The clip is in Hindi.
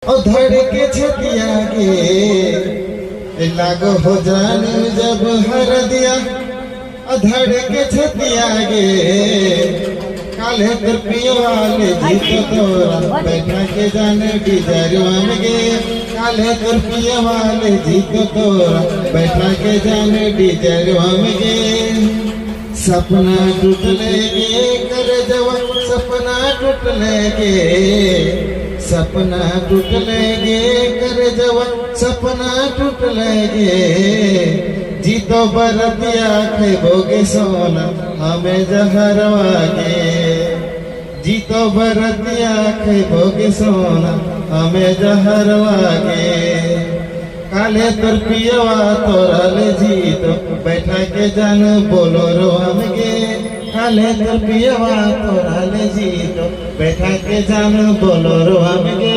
धड़ के छतिया गे लागो हो जान जब हर दिया धड़ के छतिया गे काले तर पियवाले जीत तोरा बैठा के जान डिजरवा में गे काले तर पियवाले जीत तोरा बैठा के जान डिजरवा में गे सपना टूटले गे कर जवा सपना टूटले गे सपना टूटले गे कर जवा सपना टूटले गे जीतो बरतिया खेबोगे सोना हमें जहरवा गे जीतो बरतिया खेबोगे सोना हमें जहरवा गे काले तर पियवा तोरा ले जीतो बैठा के जान बोलो रो हम गे काले तर पियवा तोरा ले जीतो बैठा के जान बोलो रो हम गे